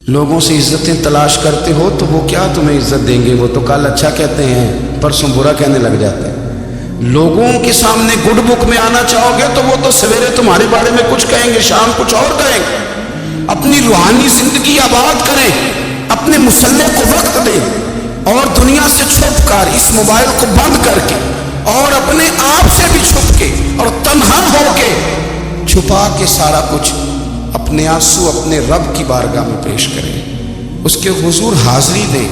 لوگوں سے عزتیں تلاش کرتے ہو تو وہ کیا تمہیں عزت دیں گے؟ وہ تو کل اچھا کہتے ہیں پرسوں برا کہنے لگ جاتے ہیں۔ لوگوں کے سامنے گڈ بک میں آنا چاہو گے تو وہ تو سویرے تمہارے بارے میں کچھ کہیں گے، شام کچھ اور کہیں گے۔ اپنی روحانی زندگی آباد کریں، اپنے مسلح کو وقت دیں، اور دنیا سے چھپ کر اس موبائل کو بند کر کے اور اپنے آپ سے بھی چھپ کے اور تنہا ہو کے چھپا کے سارا کچھ اپنے آنسو اپنے رب کی بارگاہ میں پیش کریں، اس کے حضور حاضری دیں۔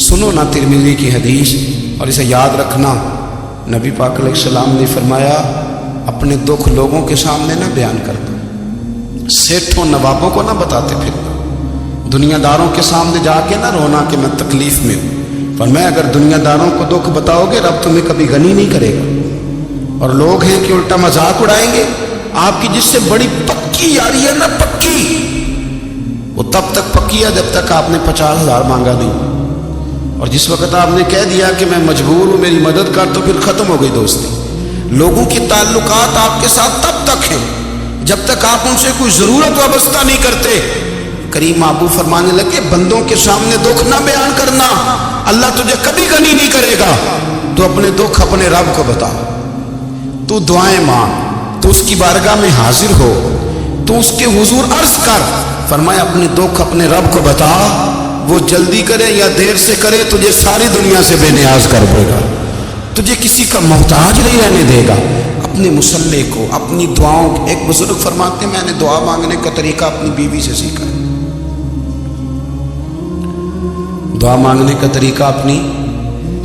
سنو نا ترمذی کی حدیث، اور اسے یاد رکھنا، نبی پاک علیہ السلام نے فرمایا اپنے دکھ لوگوں کے سامنے نہ بیان کر دو، سیٹھوں نوابوں کو نہ بتاتے پھرنا، دنیا داروں کے سامنے جا کے نہ رونا کہ میں تکلیف میں ہوں۔ فرمایا اگر دنیا داروں کو دکھ بتاؤ گے رب تمہیں کبھی غنی نہیں کرے گا۔ اور لوگ ہیں کہ الٹا مذاق اڑائیں گے آپ کی، جس سے بڑی پکی یاری ہے نا، پکی، وہ تب تک پکی ہے جب تک آپ نے 50,000 مانگا نہیں، اور جس وقت آپ نے کہہ دیا کہ میں مجبور ہوں میری مدد کر، تو پھر ختم ہو گئی دوستی۔ لوگوں کے تعلقات آپ کے ساتھ تب تک ہیں جب تک آپ ان سے کوئی ضرورت وابستہ نہیں کرتے۔ کریم آبو فرمانے لگے بندوں کے سامنے دکھ نہ بیان کرنا، اللہ تجھے کبھی غنی نہیں کرے گا۔ تو اپنے دکھ اپنے رب کو بتا، تو دعائیں مانگ، تو اس کی بارگاہ میں حاضر ہو، تو اس کے حضور عرض کر۔ فرمایا اپنے دکھ اپنے رب کو بتا، وہ جلدی کرے یا دیر سے کرے تجھے ساری دنیا سے بے نیاز کر دے گا، تجھے کسی کا محتاج نہیں رہنے دے گا۔ اپنے مسلح کو اپنی دعاؤں، ایک بزرگ فرماتے ہیں میں نے دعا مانگنے کا طریقہ اپنی بیوی سے سیکھا، دعا مانگنے کا طریقہ اپنی،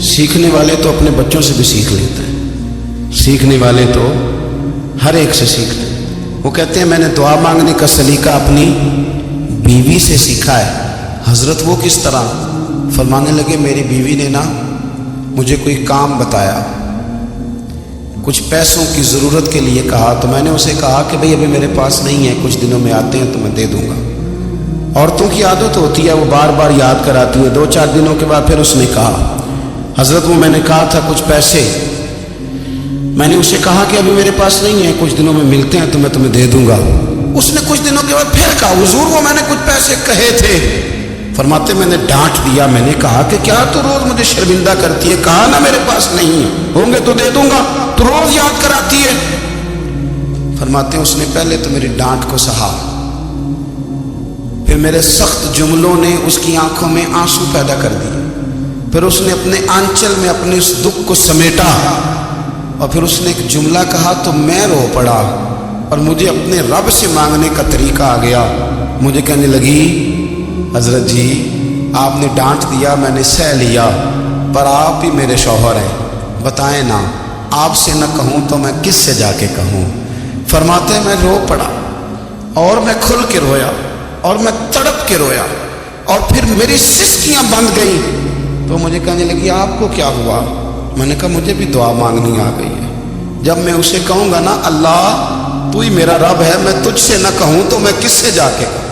سیکھنے والے تو اپنے بچوں سے بھی سیکھ لیتے ہیں، سیکھنے والے تو ہر ایک سے سیکھتے ہیں۔ وہ کہتے ہیں میں نے دعا مانگنے کا سلیقہ اپنی بیوی سے سیکھا ہے۔ حضرت وہ کس طرح؟ فرمانے لگے میری بیوی نے نا مجھے کوئی کام بتایا، کچھ پیسوں کی ضرورت کے لیے کہا، تو میں نے اسے کہا کہ بھئی ابھی میرے پاس نہیں ہے، کچھ دنوں میں آتے ہیں تو میں دے دوں گا۔ عورتوں کی عادت ہوتی ہے وہ بار بار یاد کراتی ہے، 2-4 دنوں کے بعد پھر اس نے کہا حضرت وہ میں نے کہا تھا کچھ پیسے، میں نے اسے کہا کہ ابھی میرے پاس نہیں ہے، کچھ دنوں میں ملتے ہیں تو میں تمہیں دے دوں گا۔ اس نے کچھ دنوں کے بعد پھر کہا حضور وہ میں نے کچھ پیسے کہے تھے۔ فرماتے میں نے ڈانٹ دیا، میں نے کہا کہ کیا تو روز مجھے شرمندہ کرتی ہے، کہا نا میرے پاس نہیں ہے، ہوں گے تو دے دوں گا، تو روز یاد کراتی ہے۔ فرماتے ہیں اس نے پہلے تو میری ڈانٹ کو سہا، پھر میرے سخت جملوں نے اس کی آنکھوں میں آنسو پیدا کر دیے، پھر اس نے اپنے آنچل میں اپنے اس دکھ کو سمیٹا، اور پھر اس نے ایک جملہ کہا تو میں رو پڑا، اور مجھے اپنے رب سے مانگنے کا طریقہ آ گیا۔ مجھے کہنے لگی حضرت جی آپ نے ڈانٹ دیا میں نے سہ لیا، پر آپ ہی میرے شوہر ہیں، بتائیں نا آپ سے نہ کہوں تو میں کس سے جا کے کہوں۔ فرماتے ہیں میں رو پڑا، اور میں کھل کے رویا، اور میں تڑپ کے رویا، اور پھر میری سسکیاں بند گئیں۔ تو مجھے کہنے لگی آپ کو کیا ہوا؟ میں نے کہا مجھے بھی دعا مانگنی آ گئی ہے۔ جب میں اسے کہوں گا نا اللہ تو ہی میرا رب ہے، میں تجھ سے نہ کہوں تو میں کس سے جا کے کہوں؟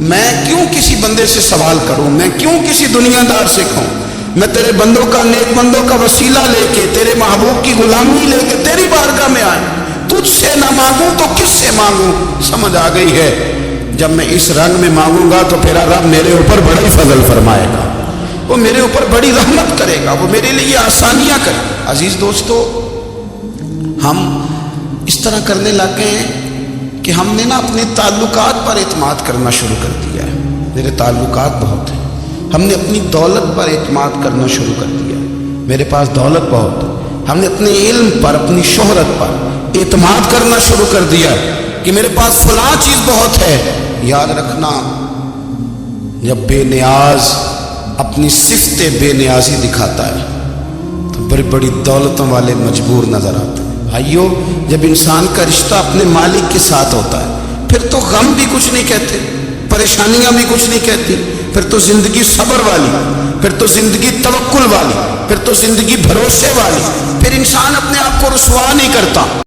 میں کیوں کسی بندے سے سوال کروں؟ میں کیوں کسی دنیا دار سے کہوں؟ میں تیرے بندوں کا، نیک بندوں کا وسیلہ لے کے، تیرے محبوب کی غلامی لے کے تیری بارگاہ میں آئے، تجھ سے نہ مانگوں تو کس سے مانگوں؟ سمجھ آ گئی ہے جب میں اس رنگ میں مانگوں گا تو پھر رب میرے اوپر بڑی فضل فرمائے گا، وہ میرے اوپر بڑی رحمت کرے گا، وہ میرے لیے آسانیاں کرے گا۔ عزیز دوستو ہم اس طرح کرنے لگ گئے ہیں کہ ہم نے نا اپنے تعلقات پر اعتماد کرنا شروع کر دیا ہے۔ میرے تعلقات بہت ہیں، ہم نے اپنی دولت پر اعتماد کرنا شروع کر دیا ہے، میرے پاس دولت بہت ہے۔ ہم نے اپنے علم پر، اپنی شہرت پر اعتماد کرنا شروع کر دیا ہے کہ میرے پاس فلاں چیز بہت ہے۔ یاد رکھنا جب بے نیاز اپنی صفت بے نیازی دکھاتا ہے تو بڑی بڑی دولتوں والے مجبور نظر آتے ہیں۔ بھائیو جب انسان کا رشتہ اپنے مالک کے ساتھ ہوتا ہے پھر تو غم بھی کچھ نہیں کہتے، پریشانیاں بھی کچھ نہیں کہتی، پھر تو زندگی صبر والی، پھر تو زندگی توکل والی، پھر تو زندگی بھروسے والی، پھر انسان اپنے آپ کو رسوا نہیں کرتا۔